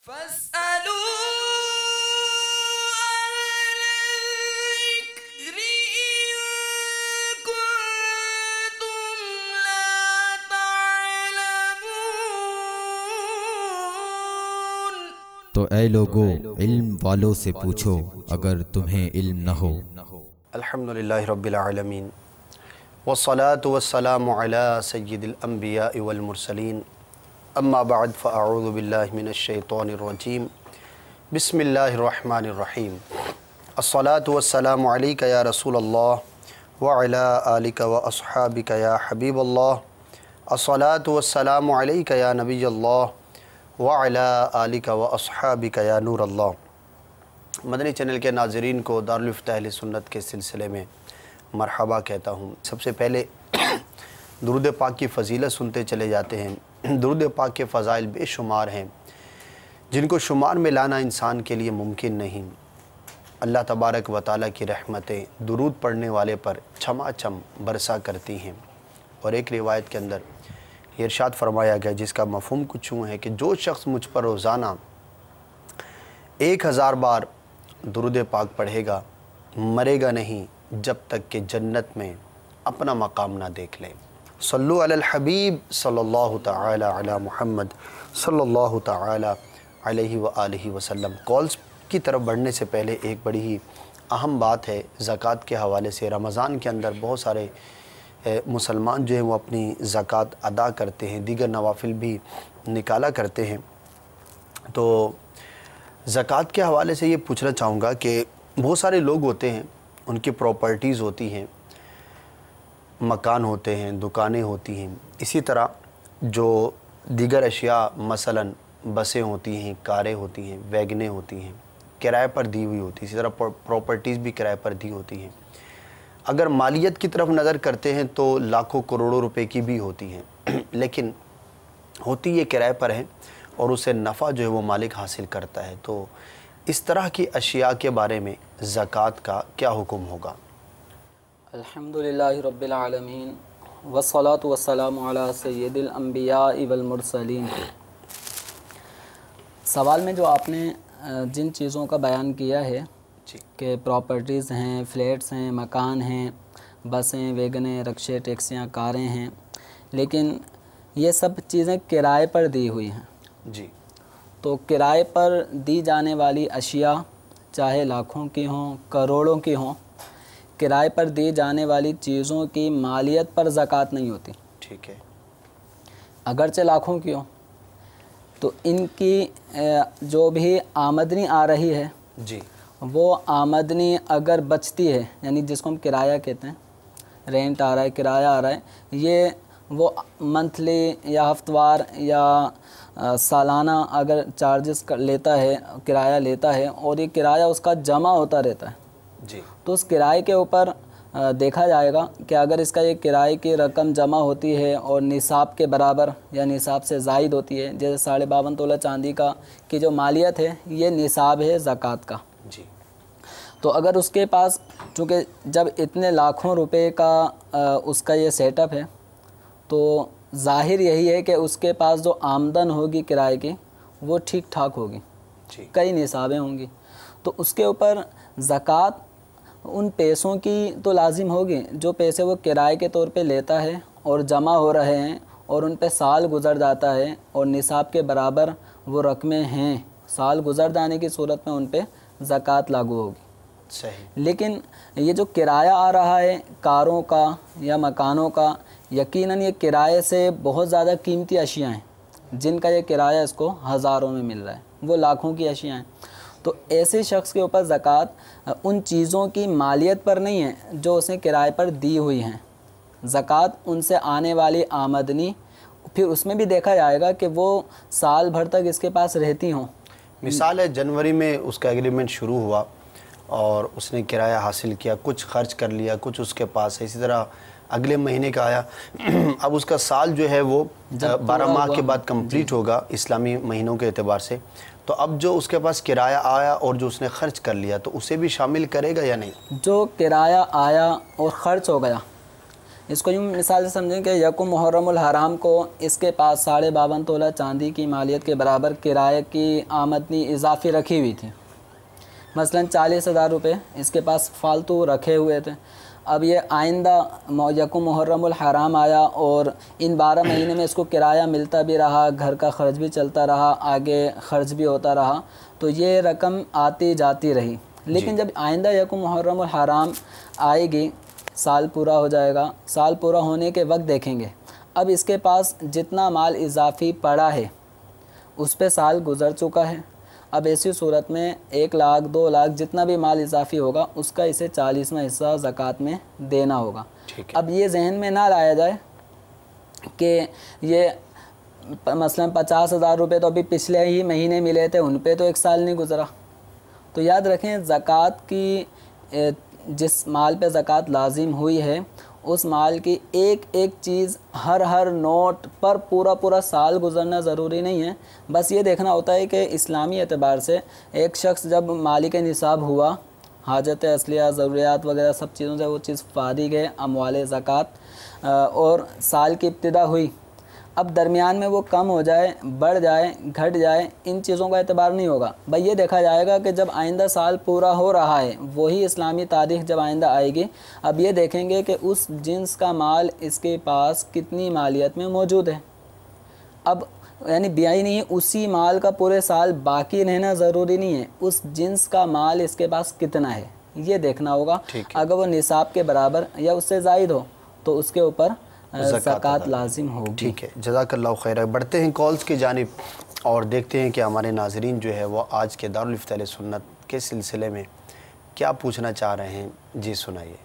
तो ऐ लोगो, इल्म वालों से पूछो अगर तुम्हें इल्म न हो। अल्हम्दुलिल्लाहि रब्बिल आलमीन वस्सलातु वस्सलामु अला सय्यिदिल अंबिया वल मुरसलीन अम्मा बअद फ़अऊज़ु बिल्लाहि मिनश शैतानिर रजीम बिस्मिल्लाहिर रहमानिर रहीम अस्सलातु वस्सलामु अलैका या रसूलल्लाह व अला आलिका व अस्हाबिका या हबीबल्लाह अस्सलातु वस्सलामु अलैका या नबियल्लाह व अला आलिका व अस्हाबिका या नूरल्लाह। मदनी चैनल के नाज़रीन को दारुल इफ्ताह अहले सुन्नत के सिलसिले में मरहबा कहता हूँ। सबसे पहले दुरूद पाक की फ़जीलत सुनते चले जाते हैं। दुरूद पाक के फ़ज़ाइल बेशुमार हैं जिनको शुमार में लाना इंसान के लिए मुमकिन नहीं। अल्लाह तबारक व तआला की रहमतें दुरूद पढ़ने वाले पर छमाछम बरसा करती हैं। और एक रिवायत के अंदर इरशाद फरमाया गया जिसका मफ़हूम कुछ यूँ है कि जो शख्स मुझ पर रोज़ाना 1000 बार दुरूद पाक पढ़ेगा मरेगा नहीं जब तक कि जन्नत में अपना मकाम ना देख ले। सल्लु अलल हबीब सल्लल्लाहु तआला अला मुहम्मद सल्लल्लाहु तआला अलैहि व आलिहि वसल्लम। कॉल्स की तरफ बढ़ने से पहले एक बड़ी ही अहम बात है ज़कात के हवाले से। रमज़ान के अंदर बहुत सारे मुसलमान जो है वो अपनी ज़कात अदा करते हैं, दीगर नवाफिल भी निकाला करते हैं। तो ज़कात के हवाले से ये पूछना चाहूँगा कि बहुत सारे लोग होते हैं, उनकी प्रॉपर्टीज़ होती हैं, मकान होते हैं, दुकानें होती हैं, इसी तरह जो दीगर अशिया मसलन बसें होती हैं, कारें होती हैं, वैगनें होती हैं, किराए पर दी हुई होती है। इसी तरह प्रॉपर्टीज़ भी किराए पर दी होती हैं। अगर मालियत की तरफ नज़र करते हैं तो लाखों करोड़ों रुपए की भी होती हैं लेकिन होती ये किराए पर है और उसे नफ़ा जो है वो मालिक हासिल करता है। तो इस तरह की अशिया के बारे में ज़कात का क्या हुक्म होगा? अल्हम्दुलिल्लाहि रब्बिल आलमीन वस्सलातु वस्सलामु अला सय्यिदिल अंबिया वल मुरसलीन। सवाल में जो आपने जिन चीज़ों का बयान किया है कि प्रॉपर्टीज़ हैं, फ्लैट्स हैं, मकान हैं, बसें, वैगनें, रक्शे, टैक्सियाँ, कारें हैं, लेकिन ये सब चीज़ें किराए पर दी हुई हैं जी। तो किराए पर दी जाने वाली अशिया चाहे लाखों की हों, करोड़ों की हों, किराए पर दी जाने वाली चीज़ों की मालियत पर ज़कात नहीं होती। ठीक है। अगरचे लाखों की हो तो इनकी जो भी आमदनी आ रही है जी, वो आमदनी अगर बचती है, यानी जिसको हम किराया कहते हैं, रेंट आ रहा है, किराया आ रहा है, ये वो मंथली या हफ्तवार या सालाना अगर चार्जेस लेता है, किराया लेता है और ये किराया उसका जमा होता रहता है जी, तो उस किराए के ऊपर देखा जाएगा कि अगर इसका ये किराए की रकम जमा होती है और निसाब के बराबर या निसाब से ज़ायद होती है, जैसे 52.5 तोला चांदी का की जो मालियत है ये निसाब है ज़कात का जी। तो अगर उसके पास, चूँकि जब इतने लाखों रुपए का उसका ये सेटअप है तो ज़ाहिर यही है कि उसके पास जो आमदन होगी किराए की वो ठीक ठाक होगी, कई निसाबें होंगी, तो उसके ऊपर ज़कात उन पैसों की तो लाजिम होगी जो पैसे वो किराए के तौर पे लेता है और जमा हो रहे हैं और उन पे साल गुज़र जाता है और निसाब के बराबर वो रकमें हैं, साल गुज़र जाने की सूरत में उन पे ज़कात लागू होगी। सही। लेकिन ये जो किराया आ रहा है कारों का या मकानों का, यकीनन ये किराए से बहुत ज़्यादा कीमती अशिया हैं जिनका ये किराया इसको हज़ारों में मिल रहा है, वो लाखों की अशिया हैं। तो ऐसे शख्स के ऊपर ज़कात उन चीज़ों की मालियत पर नहीं है जो उसने किराए पर दी हुई हैं। ज़कात उनसे आने वाली आमदनी, फिर उसमें भी देखा जाएगा कि वो साल भर तक इसके पास रहती हों। मिसाल है जनवरी में उसका एग्रीमेंट शुरू हुआ और उसने किराया हासिल किया, कुछ खर्च कर लिया, कुछ उसके पास है, इसी तरह अगले महीने का आया अब उसका साल जो है वो 12 माह के बाद कंप्लीट होगा इस्लामी महीनों के एतबार से। तो अब जो उसके पास किराया आया और जो उसने खर्च कर लिया तो उसे भी शामिल करेगा या नहीं? जो किराया आया और ख़र्च हो गया इसको यूँ मिसाल से समझें कि यकुम मुहर्रमुल हराम को इसके पास 52.5 तोला चांदी की मालियत के बराबर किराए की आमदनी इजाफी रखी हुई थी। मसलन 40,000 रुपये इसके पास फालतू रखे हुए थे। अब ये आइंदा यकुम मुहर्रमुल हराम आया और इन 12 महीने में इसको किराया मिलता भी रहा, घर का ख़र्च भी चलता रहा, आगे ख़र्च भी होता रहा, तो ये रकम आती जाती रही। लेकिन जब आइंदा यकुम मुहर्रमुल हराम आएगी, साल पूरा हो जाएगा, साल पूरा होने के वक्त देखेंगे अब इसके पास जितना माल इजाफ़ी पड़ा है उस पे साल गुज़र चुका है। अब ऐसी सूरत में 1 लाख 2 लाख जितना भी माल इजाफ़ी होगा उसका इसे 40वां हिस्सा ज़कात में देना होगा। अब ये जहन में ना लाया जाए कि ये मसलन 50,000 रुपये तो अभी पिछले ही महीने मिले थे, उन पे तो 1 साल नहीं गुज़रा। तो याद रखें ज़कात की जिस माल पे ज़कात लाजिम हुई है उस माल की एक एक चीज़ हर नोट पर पूरा साल गुजरना ज़रूरी नहीं है। बस ये देखना होता है कि इस्लामी एतबार से एक शख्स जब मालिक निसाब हुआ, हाजत असलिया ज़रूरियात वगैरह सब चीज़ों से वो चीज़ फारिग है अमवाल ज़कात, और साल की इब्तिदा हुई, अब दरमियान में वो कम हो जाए, बढ़ जाए, घट जाए, इन चीज़ों का एतबार नहीं होगा। भाई ये देखा जाएगा कि जब आइंदा साल पूरा हो रहा है, वही इस्लामी तारीख़ जब आइंदा आएगी, अब ये देखेंगे कि उस जिन्स का माल इसके पास कितनी मालियत में मौजूद है। अब यानी ब्याई नहीं है, उसी माल का पूरे साल बाकी रहना ज़रूरी नहीं है, उस जिन्स का माल इसके पास कितना है ये देखना होगा। अगर वो निसाब के बराबर या उससे ज़ायद हो तो उसके ऊपर ज़कात लाजिम होगी। ठीक है, जज़ाकल्लाहु खैर। बढ़ते हैं कॉल्स की जानिब और देखते हैं कि हमारे नाज़रीन जो है वो आज के दारुल इफ्ता अहले सुन्नत के सिलसिले में क्या पूछना चाह रहे हैं। जी सुनाइए।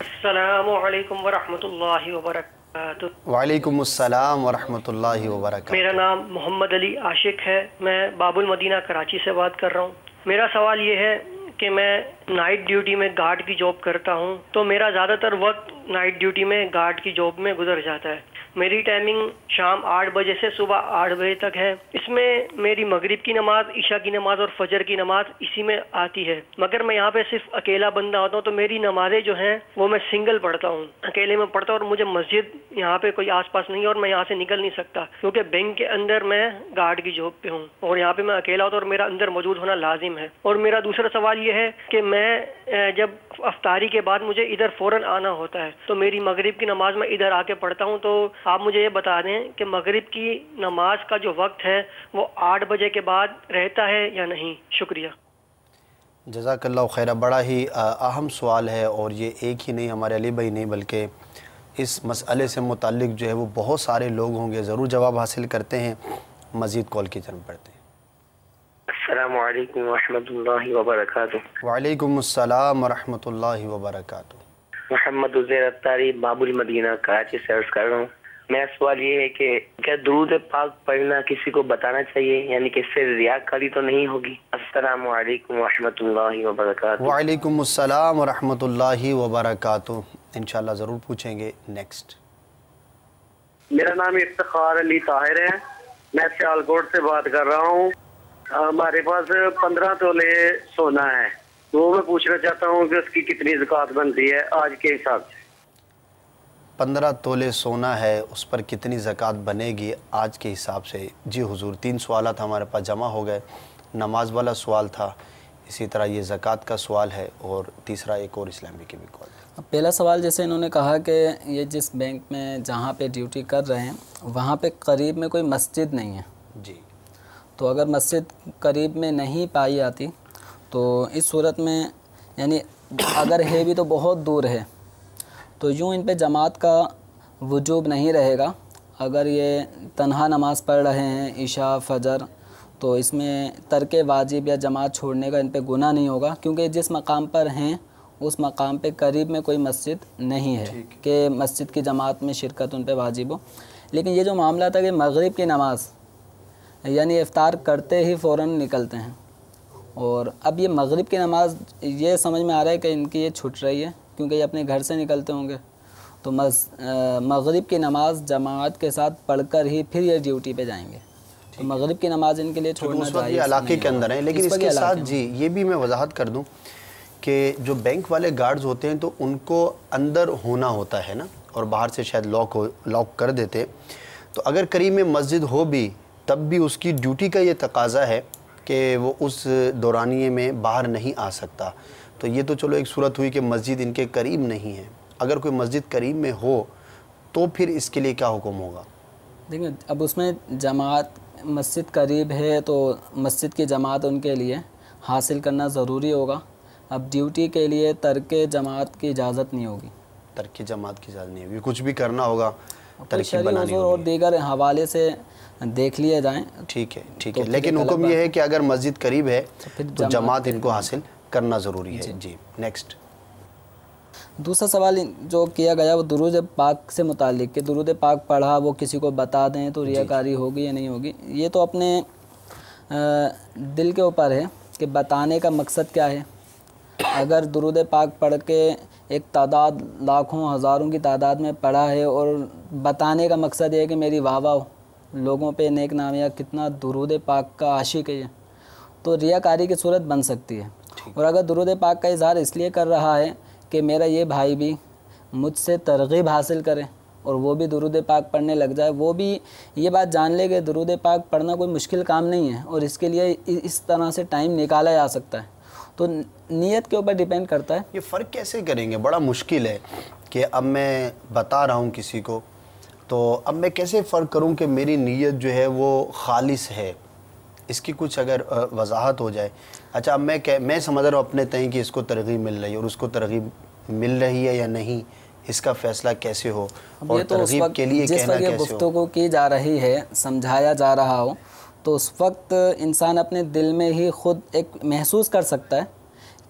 अस्सलामु अलैकुम व रहमतुल्लाहि व बरकातुहू। वालेकुम अस्सलाम व रहमतुल्लाहि व बरकातुहू। मेरा नाम मोहम्मद अली आशिक है, मैं बाबुल मदीना कराची से बात कर रहा हूँ। मेरा सवाल ये है कि मैं नाइट ड्यूटी में गार्ड की जॉब करता हूँ, तो मेरा ज़्यादातर वक्त नाइट ड्यूटी में गार्ड की जॉब में गुजर जाता है। मेरी टाइमिंग शाम 8 बजे से सुबह 8 बजे तक है। इसमें मेरी मगरिब की नमाज, इशा की नमाज और फजर की नमाज इसी में आती है। मगर मैं यहाँ पे सिर्फ अकेला बंदा होता हूँ, तो मेरी नमाजें जो हैं वो मैं सिंगल पढ़ता हूँ, अकेले में पढ़ता हूँ, और मुझे मस्जिद यहाँ पे कोई आसपास नहीं है और मैं यहाँ से निकल नहीं सकता क्योंकि बैंक के अंदर मैं गार्ड की जॉब पे हूँ और यहाँ पे मैं अकेला होता हूँ और मेरा अंदर मौजूद होना लाजिम है। और मेरा दूसरा सवाल ये है कि मैं जब अफ्तारी के बाद मुझे इधर फ़ौरन आना होता है, तो मेरी मगरिब की नमाज मैं इधर आके पढ़ता हूँ, तो आप मुझे ये बता दें कि मगरिब की नमाज का जो वक्त है वो 8 बजे के बाद रहता है या नहीं। शुक्रिया। जज़ाकल्लाहु खैर। बड़ा ही अहम सवाल है और ये एक ही नहीं, हमारे अली भाई नहीं बल्कि इस मसले से मुताल्लिक जो है वो बहुत सारे लोग होंगे। ज़रूर जवाब हासिल करते हैं। मज़ीद कॉल की तरफ बढ़ते हैं। अस्सलामु अलैकुम व रहमतुल्लाहि व बरकातुहू। वालेकुम अस्सलाम व रहमतुल्लाहि व बरकातुहू। मोहम्मद उज़ैर अत्तारी बाबुल मदीना कराची से अर्ज़ कर रहा हूँ। मेरा सवाल ये है कि क्या दुरूद पाक पढ़ना किसी को बताना चाहिए, यानी कि इससे रियाकारी तो नहीं होगी? अस्सलामु अलैकुम व रहमतुल्लाहि व बरकातुहू। वालेकुम अस्सलाम व रहमतुल्लाहि व बरकातुहू। इंशाल्लाह ज़रूर पूछेंगे। नेक्स्ट। मेरा नाम इफ्तिखार अली ताहिर है, मैं सियालकोट से बात कर रहा हूँ। हमारे पास 15 तोले सोना है, तो मैं पूछना चाहता हूँ कि उसकी कितनी ज़कात बनती है आज के हिसाब से? 15 तोले सोना है, उस पर कितनी ज़कात बनेगी आज के हिसाब से? जी हुजूर, 3 सवाल हमारे पास जमा हो गए। नमाज वाला सवाल था, इसी तरह ये ज़कात का सवाल है, और तीसरा एक और इस्लामी की भी कॉल। पहला सवाल जैसे इन्होंने कहा कि ये जिस बैंक में जहाँ पे ड्यूटी कर रहे हैं वहाँ पे करीब में कोई मस्जिद नहीं है जी, तो अगर मस्जिद करीब में नहीं पाई जाती तो इस सूरत में, यानी अगर है भी तो बहुत दूर है, तो यूँ इन पे जमात का वजूब नहीं रहेगा। अगर ये तन्हा नमाज़ पढ़ रहे हैं इशा फजर, तो इसमें तर्क वाजिब या जमात छोड़ने का इन पे गुनाह नहीं होगा, क्योंकि जिस मकाम पर हैं उस मकाम पे करीब में कोई मस्जिद नहीं है कि मस्जिद की जमात में शिरकत उन पे वाजिब हो। लेकिन ये जो मामला था कि मगरिब की नमाज़ यानी इफ्तार करते ही फ़ौरन निकलते हैं, और अब ये मगरिब की नमाज़ ये समझ में आ रहा है कि इनकी ये छूट रही है क्योंकि ये अपने घर से निकलते होंगे, तो मगरिब की नमाज़ जमात के साथ पढ़कर ही फिर ये ड्यूटी पे जाएंगे। तो मगरिब की नमाज़ इनके लिए छोड़ना चाहिए, इलाके के अंदर है। लेकिन इसके साथ जी ये भी मैं वजाहत कर दूं कि जो बैंक वाले गार्ड्स होते हैं तो उनको अंदर होना होता है ना, और बाहर से शायद लॉक कर देते। तो अगर करीब में मस्जिद हो भी तब भी उसकी ड्यूटी का ये तकाज़ा है कि वो उस दौरानिए में बाहर नहीं आ सकता। तो ये तो चलो एक सूरत हुई कि मस्जिद इनके करीब नहीं है। अगर कोई मस्जिद करीब में हो तो फिर इसके लिए क्या हुक्म होगा? देखिए, अब उसमें जमात मस्जिद करीब है तो मस्जिद की जमात उनके लिए हासिल करना ज़रूरी होगा। अब ड्यूटी के लिए तर्क जमात की इजाज़त नहीं होगी। तर्क जमात की इजाज़त नहीं होगी, कुछ भी करना होगा तरकीब बनानी होगी और दीगर हवाले से देख लिए जाएँ। ठीक है, ठीक है। लेकिन हुक्म यह है कि अगर मस्जिद करीब है तो जमात इनको हासिल करना ज़रूरी है। जी, नेक्स्ट। दूसरा सवाल जो किया गया वो दुरूद पाक से मुतालिक कि दुरूद पाक पढ़ा वो किसी को बता दें तो रियाकारी होगी या नहीं होगी। ये तो अपने दिल के ऊपर है कि बताने का मकसद क्या है। अगर दुरूद पाक पढ़ के एक तादाद लाखों हज़ारों की तादाद में पढ़ा है और बताने का मकसद ये है कि मेरी वाह वाह लोगों पे नेक नाम या कितना दुरूद पाक का आशिक है ये, तो रियाकारी की सूरत बन सकती है। और अगर दुरूद पाक का इज़हार इसलिए कर रहा है कि मेरा ये भाई भी मुझसे तरग़ीब हासिल करे और वो भी दुरूद पाक पढ़ने लग जाए, वो भी ये बात जान ले कि दुरूद पाक पढ़ना कोई मुश्किल काम नहीं है और इसके लिए इस तरह से टाइम निकाला जा सकता है, तो नीयत के ऊपर डिपेंड करता है। ये फ़र्क कैसे करेंगे? बड़ा मुश्किल है कि अब मैं बता रहा हूँ किसी को, तो अब मैं कैसे फ़र्क करूँ कि मेरी नीयत जो है वो खालिस है? इसकी कुछ अगर वजाहत हो जाए। अच्छा, अब मैं समझ रहा हूँ अपने तय कि इसको तरगीब मिल रही है और उसको तरगीब मिल रही है या नहीं, इसका फ़ैसला कैसे हो और तो तरगीब के लिए कहना कैसे हो? गुफ्तगू की जा रही है, समझाया जा रहा हो, तो उस वक्त इंसान अपने दिल में ही ख़ुद एक महसूस कर सकता है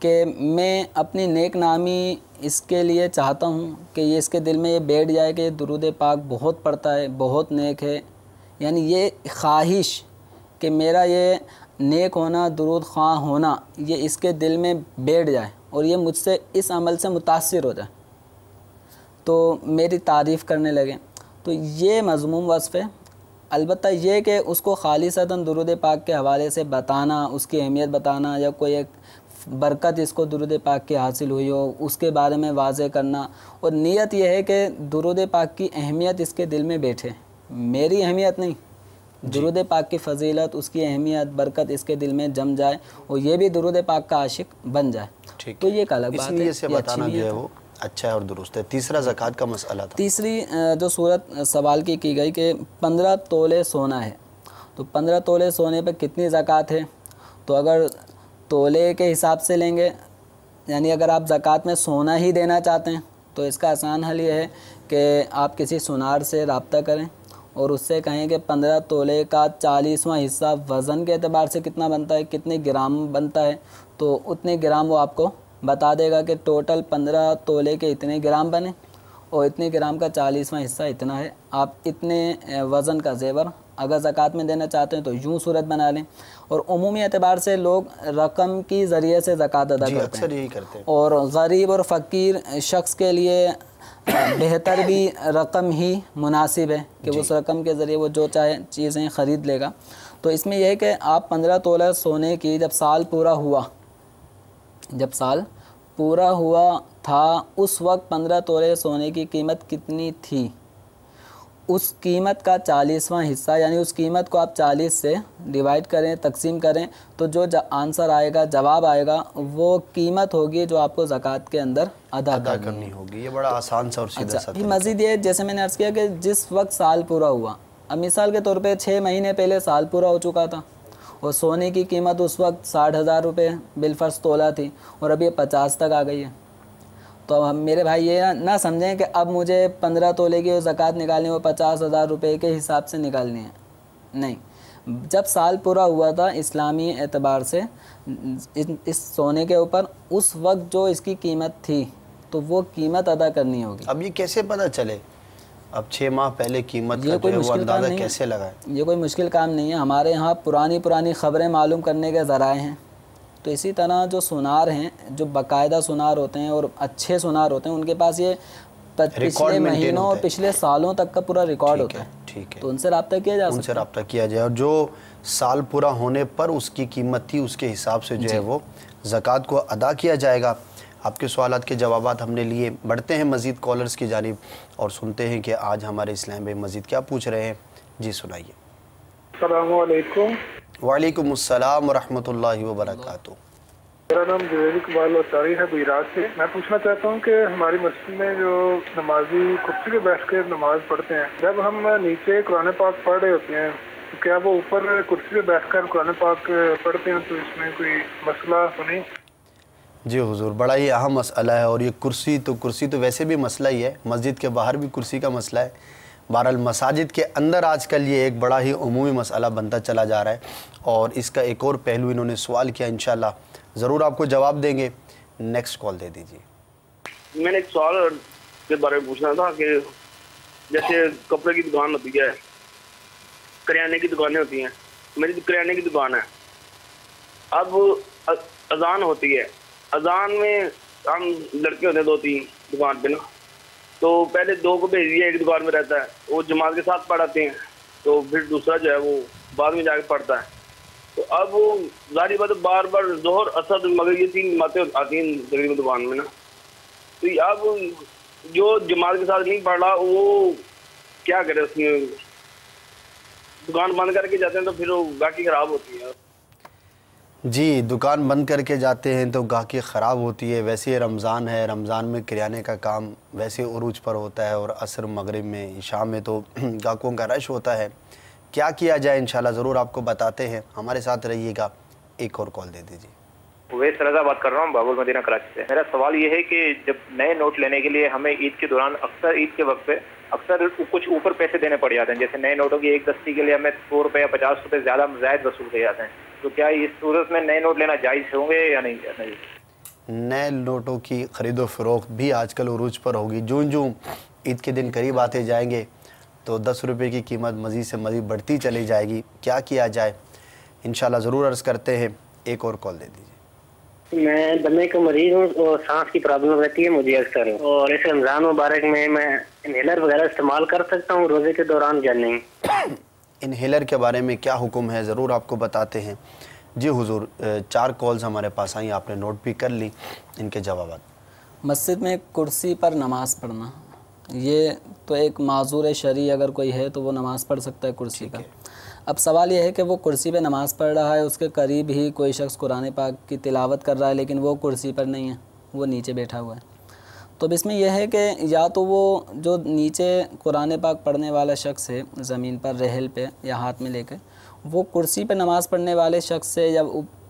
कि मैं अपनी नेक नामी इसके लिए चाहता हूँ कि ये इसके दिल में ये बैठ जाए कि दुरूद पाक बहुत पढ़ता है, बहुत नेक है। यानी ये ख्वाहिश कि मेरा ये नेक होना, दुरूद ख़्वाह होना, ये इसके दिल में बैठ जाए और ये मुझसे इस अमल से मुतासिर हो जाए तो मेरी तारीफ़ करने लगे, तो ये मज़मूम वस्फ़ है। अलबत्ता ये कि उसको खालिसतन दुरूद पाक के हवाले से बताना, उसकी अहमियत बताना या कोई एक बरकत इसको दुरूद पाक की हासिल हुई हो उसके बारे में वाज़े करना, और नीयत यह है कि दुरूद पाक की अहमियत इसके दिल में बैठे, मेरी अहमियत नहीं, दुरूद पाक की फ़जीलत, उसकी अहमियत, बरकत इसके दिल में जम जाए और ये भी दुरूद पाक का आशिक बन जाए। तो ये एक अलग बात है, से बताना जो है वो अच्छा है और दुरुस्त है। तीसरा ज़कात का मसला था। तीसरी जो सूरत सवाल की गई कि 15 तोले सोना है, तो 15 तोले सोने पर कितनी ज़कात है? तो अगर तोले के हिसाब से लेंगे, यानी अगर आप ज़कात में सोना ही देना चाहते हैं तो इसका आसान हल ये है कि आप किसी सुनार से रब्ता करें और उससे कहें कि 15 तोले का 40वां हिस्सा वज़न के एतबार से कितना बनता है, कितने ग्राम बनता है, तो उतने ग्राम वो आपको बता देगा कि टोटल 15 तोले के इतने ग्राम बने और इतने ग्राम का 40वां हिस्सा इतना है। आप इतने वज़न का जेवर अगर ज़कात में देना चाहते हैं तो यूँ सूरत बना लें। और उमूमी एतबार से लोग रकम की ज़रिए से ज़कात अदा करते हैं और गरीब और फ़कीर शख्स के लिए बेहतर भी रकम ही मुनासिब है कि उस रकम के ज़रिए वो जो चाहे चीज़ें ख़रीद लेगा। तो इसमें यह है कि आप 15 तोला सोने की जब साल पूरा हुआ था उस वक्त 15 तोले सोने की कीमत कितनी थी, उस कीमत का 40वां हिस्सा, यानी उस कीमत को आप 40 से डिवाइड करें, तकसीम करें, तो जो आंसर आएगा, जवाब आएगा, वो कीमत होगी जो आपको ज़कात के अंदर अदा करनी होगी। ये बड़ा आसान सा और सीधा सा। मज़ीद ये जैसे मैंने अर्ज़ किया कि जिस वक्त साल पूरा हुआ, अब मिसाल के तौर पे 6 महीने पहले साल पूरा हो चुका था और सोने की कीमत उस वक्त 60,000 रुपये बिलफर्ज तोला थी और अब ये 50 तक आ गई है, तो हम मेरे भाई ये ना समझें कि अब मुझे 15 तोले की ज़कात निकालनी हो 50,000 रुपये के हिसाब से निकालनी है। नहीं, जब साल पूरा हुआ था इस्लामी एतबार से इस सोने के ऊपर, उस वक्त जो इसकी कीमत थी तो वो कीमत अदा करनी होगी। अब ये कैसे पता चले? अब 6 माह पहले कीमत का जो है वो अंदाज़ा कैसे लगाए? ये कोई मुश्किल काम नहीं है। हमारे यहाँ पुरानी खबरें मालूम करने के ज़राए हैं। तो इसी तरह जो सुनार हैं, जो बाकायदा सुनार होते हैं और अच्छे सुनार होते हैं, उनके पास ये पिछले महीनों और पिछले सालों तक का पूरा रिकॉर्ड होता है। ठीक है, तो उनसे रब्ता किया जा सकता है। उनसे रब्ता किया जाए और जो साल पूरा होने पर उसकी कीमत थी उसके हिसाब से जो है वो ज़कात को अदा किया जाएगा। आपके सवालात के जवाबात हमने लिए। बढ़ते हैं मज़ीद कॉलर्स की जानिब और सुनते हैं कि आज हमारे इस्लाम भाई मज़ीद क्या पूछ रहे हैं। जी सुनाइए। अस्सलामु अलैकुम। वालेकुम अस्सलाम व रहमतुल्लाहि व बरकातुहू। मेरा नाम जवेद इकबाल औसारी है गुजरात से। मैं पूछना चाहता हूँ कि हमारी मस्जिद में जो नमाजी कुर्सी पे बैठ कर नमाज पढ़ते हैं, जब हम नीचे कुरान पाक पढ़ रहे होते हैं तो क्या वो ऊपर कुर्सी पे बैठकर कुरान पाक पढ़ते हैं, तो इसमें कोई मसला तो नहीं? जी हुजूर, बड़ा ही अहम मसला है। और ये कुर्सी तो वैसे भी मसला ही है, मस्जिद के बाहर भी कुर्सी का मसला है। बहरहाल मसाजिद के अंदर आजकल ये एक बड़ा ही उमूमी मसला बनता चला जा रहा है और इसका एक और पहलू इन्होंने सवाल किया, इंशाल्लाह ज़रूर आपको जवाब देंगे। नेक्स्ट कॉल दे दीजिए। मैंने एक सवाल के बारे में पूछना था कि जैसे कपड़े की दुकान होती है, करियाने की दुकानें होती हैं, मेरी करियाने की दुकान है। अब अजान होती है, अजान में हम लड़के होते हैं 2-3 दुकान पे ना, तो पहले 2 को भेज दिया, एक दुकान में रहता है, वो जमात के साथ पढ़ाते हैं, तो फिर दूसरा जो है वो बाद में जाके पढ़ता है। तो अब वो जारी बात बार बार जोहर असद मगर ये 3 जमातें आती हैं तकरीबन दुकान में ना, तो अब जो जमात के साथ नहीं पढ़ रहा वो क्या करे, उसमें दुकान बंद करके जाते हैं तो फिर वो गाहकी ख़राब होती है। जी, दुकान बंद करके जाते हैं तो गाहकी ख़राब होती है। वैसे रमज़ान है, रमज़ान में किराने का काम वैसे उरूज पर होता है और असर मगरिब में शाम में तो गाहकों का रश होता है। क्या किया जाए इंशाल्लाह ज़रूर आपको बताते हैं, हमारे साथ रहिएगा। एक और कॉल दे दीजिए। वैस रज़ा बात कर रहा हूँ बाबुल मदीना कराची से। मेरा सवाल ये है कि जब नए नोट लेने के लिए हमें ईद के दौरान अक्सर ईद के वक्त पे अक्सर कुछ ऊपर पैसे देने पड़ जाते हैं, जैसे नए नोटों की 1 दस्ती के लिए हमें 100 रुपये या 50 रुपये ज़्यादा जायद वसूल किए जाते हैं, तो क्या इस सूरत में नए नोट लेना जायज़ होंगे या नहीं? नए नोटों की ख़रीदो फ़रोख्त भी आजकल उरूज पर होगी। जूं ईद के दिन करीब आते जाएंगे तो 10 रुपये की कीमत मज़ीद से मज़ीद बढ़ती चली जाएगी। क्या किया जाए इंशाल्लाह ज़रूर अर्ज़ करते हैं। एक और कॉल दे दीजिए। मैं दमे का मरीज हूँ और सांस की प्रॉब्लम रहती है मुझे अक्सर, और इस रमज़ान मुबारक में मैं इनहेलर वगैरह इस्तेमाल कर सकता हूँ रोज़े के दौरान या नहीं? इनहेलर के बारे में क्या हुक्म है ज़रूर आपको बताते हैं। जी हुजूर, 4 कॉल्स हमारे पास आई, आपने नोट भी कर ली, इनके जवाब। मस्जिद में कुर्सी पर नमाज़ पढ़ना ये तो एक माजूर शरई अगर कोई है तो वो नमाज़ पढ़ सकता है कुर्सी पर। अब सवाल ये है कि वो कुर्सी पे नमाज़ पढ़ रहा है, उसके करीब ही कोई शख्स कुरान पाक की तिलावत कर रहा है, लेकिन वो कुर्सी पर नहीं है, वो नीचे बैठा हुआ है। तो अब इसमें यह है कि या तो वो जो नीचे कुरान पाक पढ़ने वाला शख्स है ज़मीन पर रहल पे या हाथ में लेकर, वो कुर्सी पे नमाज़ पढ़ने वाले शख्स से या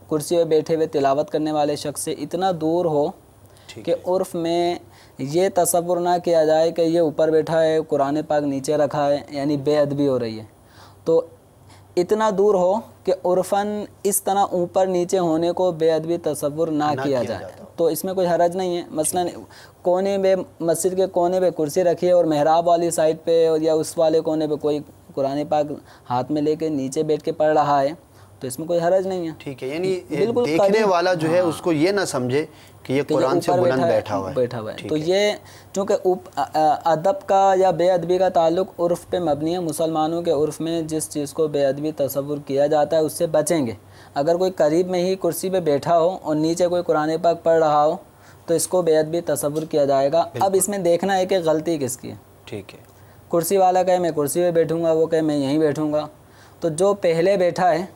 कुर्सी पे बैठे हुए तिलावत करने वाले शख्स से इतना दूर हो कि उर्फ़ में ये तसव्वुर ना किया जाए कि ये ऊपर बैठा है कुरान पाक नीचे रखा है, यानी बेअदबी हो रही है। तो इतना दूर हो कि उर्फ़न इस तरह ऊपर नीचे होने को बेअदबी तसव्वुर ना किया जाए, तो इसमें कोई हरज नहीं है। मसलन कोने में मस्जिद के कोने पे कुर्सी रखी है और मेहराब वाली साइड पे या उस वाले कोने पे कोई कुरान पाक हाथ में लेके नीचे बैठ के पढ़ रहा है, तो इसमें कोई हरज नहीं है। ठीक है, यानी देखने वाला जो है उसको ये ना समझे कि ये कुरान से बुलंद बैठा हुआ है। तो ये चूँकि अदब का या बेअदबी का ताल्लुक़ उर्फ़ पे मबनी है, मुसलमानों के उर्फ़ में जिस चीज़ को बेअदबी तसव्वुर किया जाता है उससे बचेंगे। अगर कोई करीब में ही कुर्सी पे बैठा हो और नीचे कोई कुरान पाक पढ़ रहा हो तो इसको बेअदबी तसव्वुर किया जाएगा। अब इसमें देखना है कि गलती किसकी है। ठीक है, कुर्सी वाला कहे मैं कुर्सी पे बैठूँगा, वो कहे मैं यहीं बैठूँगा, तो जो पहले बैठा है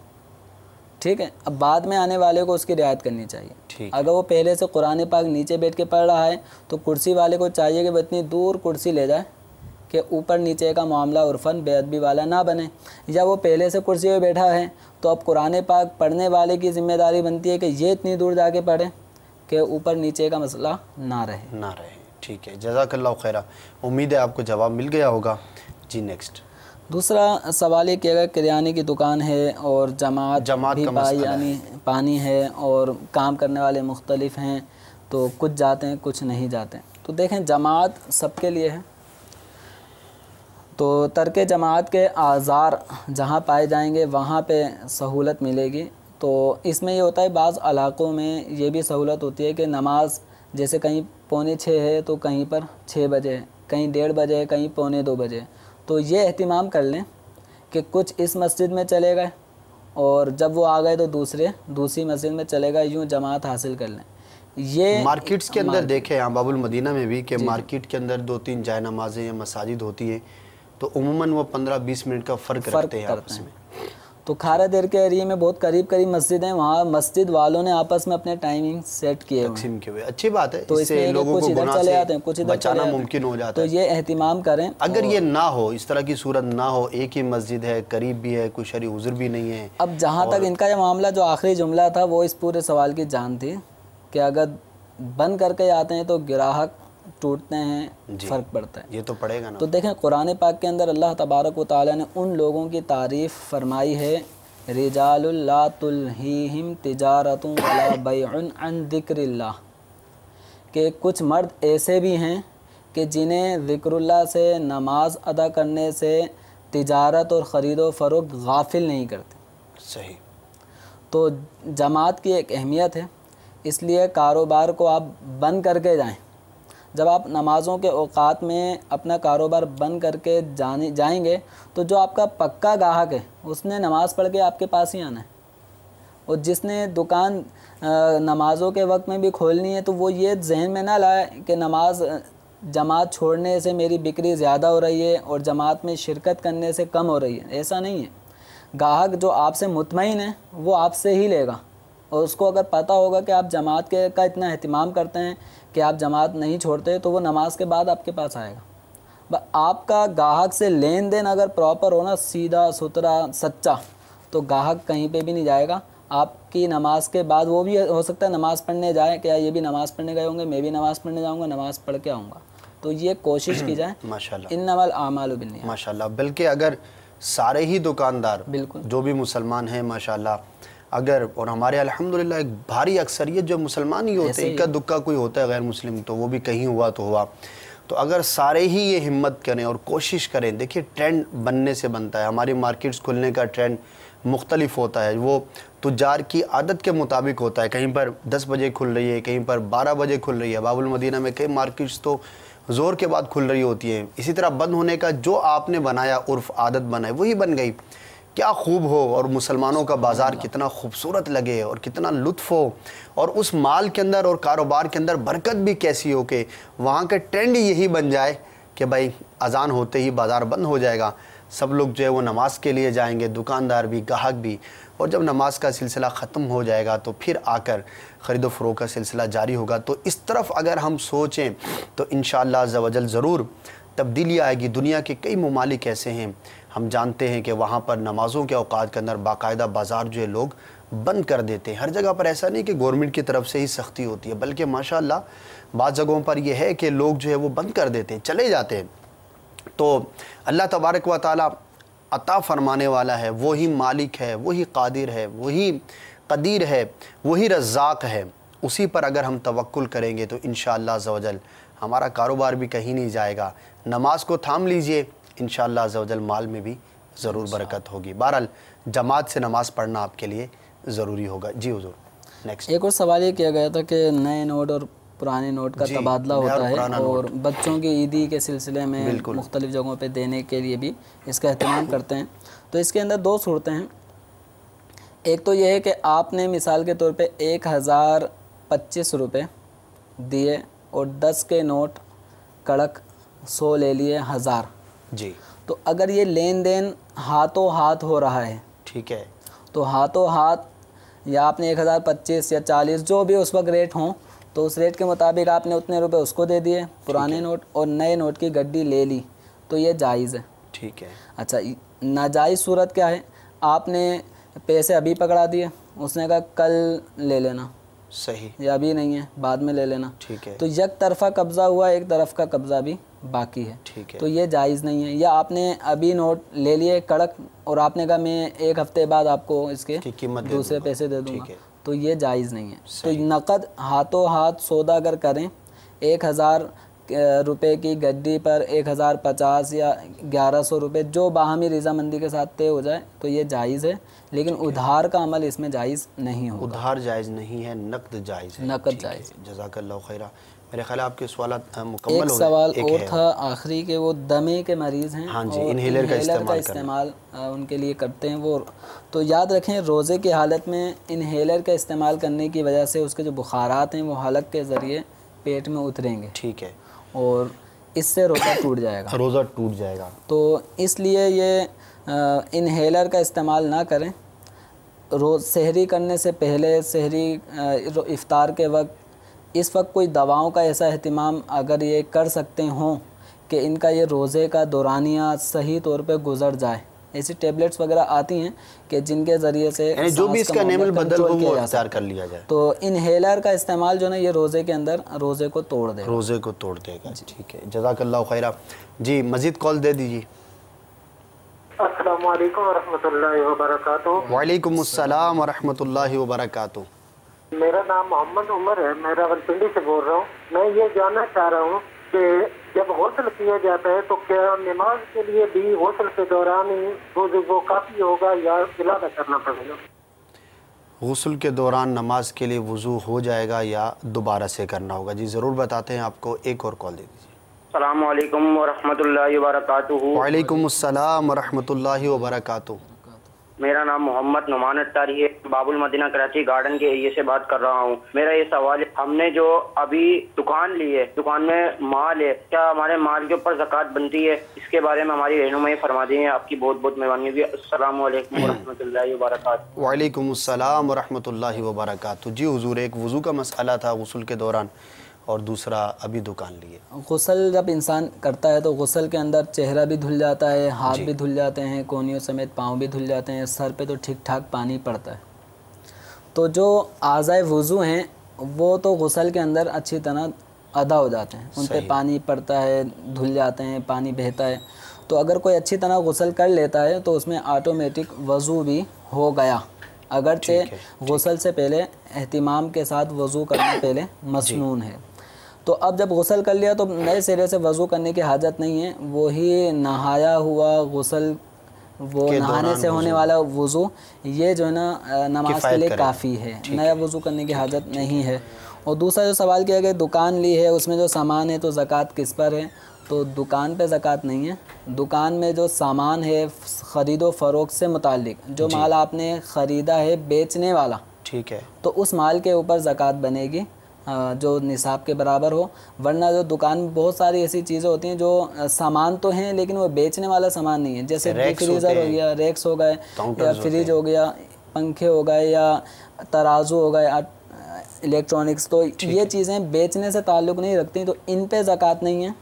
ठीक है, अब बाद में आने वाले को उसकी रियायत करनी चाहिए। अगर वो पहले से कुरान पाक नीचे बैठ के पढ़ रहा है तो कुर्सी वाले को चाहिए कि वो इतनी दूर कुर्सी ले जाए कि ऊपर नीचे का मामला उर्फन बेअदबी वाला ना बने। या वो पहले से कुर्सी पे बैठा है तो अब कुरान पाक पढ़ने वाले की ज़िम्मेदारी बनती है कि ये इतनी दूर जाके पढ़े कि ऊपर नीचे का मसला ना रहे। ठीक है, जज़ाकल्लाह खैरा। उम्मीद है आपको जवाब मिल गया होगा। जी नेक्स्ट। दूसरा सवाल ये कि अगर किराने की दुकान है और जमात भी पानी है और काम करने वाले मुख्तलिफ हैं, तो कुछ जाते हैं कुछ नहीं जाते हैं। तो देखें, जमात सबके लिए है, तो तर्क जमात के आज़ार जहाँ पाए जाएंगे वहाँ पे सहूलत मिलेगी। तो इसमें ये होता है बाज़ इलाक़ों में ये भी सहूलत होती है कि नमाज जैसे कहीं 5:45 है तो कहीं पर 6 बजे है, कहीं 1:30 बजे है, कहीं 1:45 बजे। तो ये एहतिमाम कर लें कि कुछ इस मस्जिद में चले गए और जब वो आ गए तो दूसरी मस्जिद में चले गए, यूँ जमात हासिल कर लें। ये मार्केट्स के अंदर देखें, यहाँ बाबुल मदीना में भी कि मार्केट के अंदर 2-3 जाय नमाजें या मसाजिद होती है तो उम्मन वो 15-20 मिनट का फ़र्क रखते हैं आपस में। तो खारा देर के एरिया में बहुत करीब करीब मस्जिद हैं, वहाँ मस्जिद वालों ने आपस में अपने टाइमिंग सेट किए तकसीम किए हुए। अच्छी बात है, तो इससे लोगों को गुनाह चले से आते हैं, कुछ इधर बचाना मुमकिन हो जाता है। तो ये एहतिमाम करें। अगर ये ना हो, इस तरह की सूरत ना हो, एक ही मस्जिद है, करीब भी है, कोई शरई उज़्र भी नहीं है। अब जहाँ तक इनका ये मामला, जो आखिरी जुमला था वो इस पूरे सवाल की जान थी कि अगर बंद करके आते हैं तो ग्राहक टूटते हैं, फ़र्क पड़ता है। ये तो पड़ेगा ना। तो देखें कुरान पाक के अंदर अल्लाह तबारक व तआला ने उन लोगों की तारीफ़ फरमाई है, रिजालुल ला तुल्हीहिम तिजारतुन वला बैउन अन ज़िक्रिल्लाह, कि कुछ मर्द ऐसे भी हैं कि जिन्हें ज़िक्रुल्लाह से, नमाज अदा करने से तिजारत और ख़रीद व फ़रोख्त गाफिल नहीं करते। सही। तो जमात की एक अहमियत है, इसलिए कारोबार को आप बंद करके जाएं। जब आप नमाज़ों के औकात में अपना कारोबार बंद करके जाएंगे तो जो आपका पक्का ग्राहक है उसने नमाज़ पढ़ के आपके पास ही आना है, और जिसने दुकान नमाज़ों के वक्त में भी खोलनी है तो वो ये जहन में ना लाए कि नमाज जमात छोड़ने से मेरी बिक्री ज़्यादा हो रही है और जमात में शिरकत करने से कम हो रही है। ऐसा नहीं है। ग्राहक जो आपसे मुतमईन है वो आपसे ही लेगा, और उसको अगर पता होगा कि आप जमात के का इतना अहतमाम करते हैं कि आप जमात नहीं छोड़ते, तो वो नमाज के बाद आपके पास आएगा। आपका ग्राहक से लेन देन अगर प्रॉपर हो ना, सीधा सुथरा सच्चा, तो ग्राहक कहीं पे भी नहीं जाएगा। आपकी नमाज के बाद वो भी हो सकता है नमाज़ पढ़ने जाए, क्या ये भी नमाज़ पढ़ने गए होंगे, मैं भी नमाज़ पढ़ने जाऊँगा, नमाज़ पढ़ के आऊँगा। तो ये कोशिश की जाए। माशाल्लाह। इन्नमल आमालु बिन्नियात। माशाल्लाह। बल्कि अगर सारे ही दुकानदार, बिल्कुल, जो भी मुसलमान हैं माशाल्लाह, अगर, और हमारे अल्हम्दुलिल्लाह एक भारी अक्सरियत जो मुसलमान ही होते हैं, इक्का दुक्का कोई होता है गैर मुस्लिम, तो वो भी कहीं हुआ तो हुआ। तो अगर सारे ही ये हिम्मत करें और कोशिश करें, देखिए ट्रेंड बनने से बनता है। हमारी मार्केट्स खुलने का ट्रेंड मुख्तलिफ होता है, वो तुजार की आदत के मुताबिक होता है। कहीं पर 10 बजे खुल रही है, कहीं पर 12 बजे खुल रही है। बाबुल मदीना में कई मार्केट्स तो ज़ोर के बाद खुल रही होती हैं। इसी तरह बंद होने का जो आपने बनाया, उर्फ़ आदत बनाई, वही बन गई। क्या खूब हो, और मुसलमानों का बाज़ार कितना खूबसूरत लगे और कितना लुत्फ़ हो, और उस माल के अंदर और कारोबार के अंदर बरकत भी कैसी हो कि वहाँ का ट्रेंड यही बन जाए कि भाई अज़ान होते ही बाज़ार बंद हो जाएगा, सब लोग जो है वो नमाज के लिए जाएंगे, दुकानदार भी, ग्राहक भी, और जब नमाज का सिलसिला ख़त्म हो जाएगा तो फिर आकर ख़रीदो फ़रोख्त का सिलसिला जारी होगा। तो इस तरफ अगर हम सोचें तो इंशाअल्लाह अज़्ज़ व जल ज़रूर तब्दीली आएगी। दुनिया के कई ममालिक ऐसे हैं, हम जानते हैं कि वहाँ पर नमाज़ों के औकात के अंदर बाकायदा बाज़ार जो है लोग बंद कर देते हैं। हर जगह पर ऐसा नहीं कि गवर्नमेंट की तरफ से ही सख्ती होती है, बल्कि माशाअल्लाह बाज़ जगहों पर यह है कि लोग जो है वो बंद कर देते हैं, चले जाते हैं। तो अल्लाह तबारक व तआला अता फ़रमाने वाला है, वही मालिक है, वही कादिर है, वही कदीर है, वही रज़्ज़ाक़ है। उसी पर अगर हम तवक्कुल करेंगे तो इंशाअल्लाह अज़्ज़ व जल हमारा कारोबार भी कहीं नहीं जाएगा। नमाज को थाम लीजिए, इंशाअल्लाह अज़्ज़ व जल माल में भी ज़रूर बरकत होगी। बहरहाल जमात से नमाज़ पढ़ना आपके लिए ज़रूरी होगा। जी हुज़ूर, नेक्स्ट। एक और सवाल ये किया गया था कि नए नोट और पुराने नोट का तबादला होता है, और बच्चों की ईदी के सिलसिले में मुख्तलिफ़ जगहों पे देने के लिए भी इसका अहतमाम करते हैं। तो इसके अंदर दो सूरतें हैं। एक तो यह है कि आपने मिसाल के तौर पे 1025 रुपये दिए और 10 के नोट कड़क 100 ले लिए 1000 जी। तो अगर ये लेन देन हाथों हाथ हो रहा है, ठीक है, तो हाथों हाथ या आपने 1025 या 40 जो भी उस वक्त रेट हों, तो उस रेट के मुताबिक आपने उतने रुपए उसको दे दिए पुराने नोट, और नए नोट की गड्डी ले ली, तो ये जायज़ है। ठीक है। अच्छा, नाजायज़ सूरत क्या है? आपने पैसे अभी पकड़ा दिए, उसने कहा कल ले लेना, सही, या अभी नहीं है बाद में ले लेना, ठीक है, तो एक तरफ़ा कब्ज़ा हुआ, एक तरफ का कब्ज़ा भी बाकी है, ठीक है, तो ये जायज़ नहीं है। या आपने अभी नोट ले लिए कड़क और आपने कहा मैं 1 हफ़्ते बाद आपको इसके दूसरे पैसे दे दूँगा, तो ये जायज़ नहीं है। तो नक़द हाथों हाथ सौदा अगर करें 1000 रुपये की गड्डी पर 1050 या 1100 रुपये जो बाहमी रज़ामंदी के साथ तय हो जाए तो ये जायज़ है, लेकिन उधार का अमल इसमें जायज़ नहीं होगा। उधार जायज़ नहीं है, नक़द जायज़ है। नक़द जायज़। जज़ाकल्लाहु खैरा। मेरे ख्याल आपके सवाल मुकम्मल हो गए। एक सवाल एक और है। था आखिरी के, वो दमे के मरीज़ हैं, हाँ जी, और इन्हेलर का इस्तेमाल उनके लिए करते हैं वो। तो याद रखें, रोज़े की हालत में इन्हेलर का इस्तेमाल करने की वजह से उसके जो बुखारात हैं वो हलक के ज़रिए पेट में उतरेंगे, ठीक है, और इससे रोज़ा टूट जाएगा। रोज़ा टूट जाएगा। तो इसलिए ये इन्हेलर का इस्तेमाल ना करें। रोज़ सहरी करने से पहले, सहरी इफ़्तार के वक्त, इस वक्त कोई दवाओं का ऐसा एहतिमाम अगर ये कर सकते हों कि इनका ये रोज़े का दौरानिया सही तौर पे गुजर जाए, ऐसी टेबलेट्स वगैरह आती हैं कि जिनके ज़रिए से जो भी इसका नेमल बदल हो वो इख्तियार कर लिया जाए। तो इन्हेलर का इस्तेमाल जो ना ये रोज़े के अंदर रोज़े को तोड़ देगा, रोज़े को तोड़ देगा। ठीक है, जज़ाकल्लाहु खैरा। जी मज़ीद कॉल दे दीजिए। अस्सलामु अलैकुम वरहमतुल्लाहि वबरकातुहू। वालेकुम अस्सलाम वरहमतुल्लाहि वबरकातुहू। मेरा नाम मोहम्मद उमर है, मैं रावलपिंडी से बोल रहा हूँ। मैं ये जानना चाह रहा हूँ कि जब गौसल किया जाता है तो क्या नमाज के लिए भी गौसल के दौरान ही वो काफ़ी होगा या इलादा करना पड़ेगा? गुस्ल के दौरान नमाज के लिए वज़ू हो जाएगा या दोबारा से करना होगा? जी ज़रूर बताते हैं आपको। एक और कॉल दे दीजिए। अस्सलामु अलैकुम वरहमतुल्लाहि वबरकातुहू। वालेकुम अस्सलाम वरहमतुल्लाहि वबरकातुहू। मेरा नाम मोहम्मद नुमान अत्तारी है, बाबुल मदीना कराची गार्डन के एरिया से बात कर रहा हूँ। मेरा ये सवाल है, हमने जो अभी दुकान ली है, दुकान में माल है, क्या हमारे माल के ऊपर ज़कात बनती है? इसके बारे में हमारी रहनुमाई फरमा दी है, आपकी बहुत बहुत मेहरबानी होगी। अस्सलामु अलैकुम वरहमतुल्लाहि वबरकातुहू। वालेकुम अस्सलाम वरहमतुल्लाहि वबरकातुहू। जी हुजूर, एक वज़ू का मसला था गुस्ल के दौरान, और दूसरा अभी दुकान लिए। गुस्ल जब इंसान करता है तो गुस्ल के अंदर चेहरा भी धुल जाता है, हाथ भी धुल जाते हैं, कोहनियों समेत पाँव भी धुल जाते हैं, सर पे तो ठीक ठाक पानी पड़ता है। तो जो आज़ाए वज़ू हैं वो तो गुस्ल के अंदर अच्छी तरह अदा हो जाते हैं, उन पे पानी पड़ता है, धुल जाते हैं, पानी बहता है। तो अगर कोई अच्छी तरह गुस्ल कर लेता है तो उसमें ऑटोमेटिक वज़ू भी हो गया, अगरचे गुस्ल से पहले एहतिमाम के साथ वज़ू करना पहले मसनून है। तो अब जब गुस्ल कर लिया तो नए सिरे से वज़ू करने की हाजत नहीं है, वही नहाया हुआ गुस्ल, वो नहाने से होने वाला वज़ू, ये जो है ना नमाज के लिए काफ़ी है, नया वज़ू करने की हाजत नहीं है। और दूसरा जो सवाल किया गया, दुकान ली है, उसमें जो सामान है तो ज़कात किस पर है? तो दुकान पे ज़कात नहीं है। दुकान में जो सामान है ख़रीदो फ़रोख्त से मुताल्लिक, जो माल आपने ख़रीदा है बेचने वाला, ठीक है, तो उस माल के ऊपर ज़कात बनेगी जो निसाब के बराबर हो। वरना जो दुकान में बहुत सारी ऐसी चीज़ें होती हैं जो सामान तो हैं लेकिन वो बेचने वाला सामान नहीं है, जैसे फ्रीज़र हो गया, रैक्स हो गए, या फ्रिज हो गया, पंखे हो गए, या तराजू हो गए, इलेक्ट्रॉनिक्स। तो ये चीज़ें बेचने से ताल्लुक़ नहीं रखती, तो इन पे ज़कात नहीं है,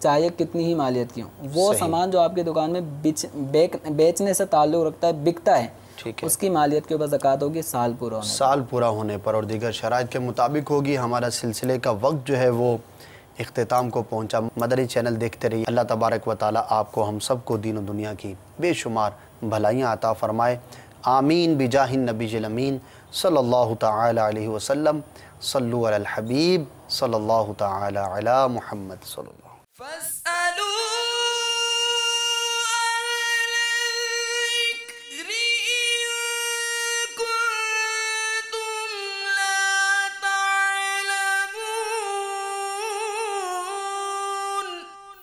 चाहे कितनी ही मालियत की हो। वो सामान जो आपकी दुकान में बेचने से ताल्लुक़ रखता है, बिकता है, उसकी मालियत के ऊपर ज़कात होगी साल पूरा होने पर और दीगर शराइत के मुताबिक होगी। हमारा सिलसिले का वक्त जो है वो इख्तिताम को पहुंचा। मदनी चैनल देखते रहिए। अल्लाह तबारक व तआला आपको हम सब को दीन और दुनिया की बेशुमार भलाइयाँ अता फ़रमाए। आमीन बिजाहिन नबील अमीन सल्लल्लाहु तआला अलैहि वसल्लम। सल्लु अलल हबीब सल्लल्लाहु तआला अला मुहम्मद सल्लल्लाहु।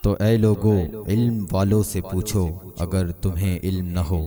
तो ऐ लोगो, इल्म वालों से पूछो अगर तुम्हें इल्म न हो।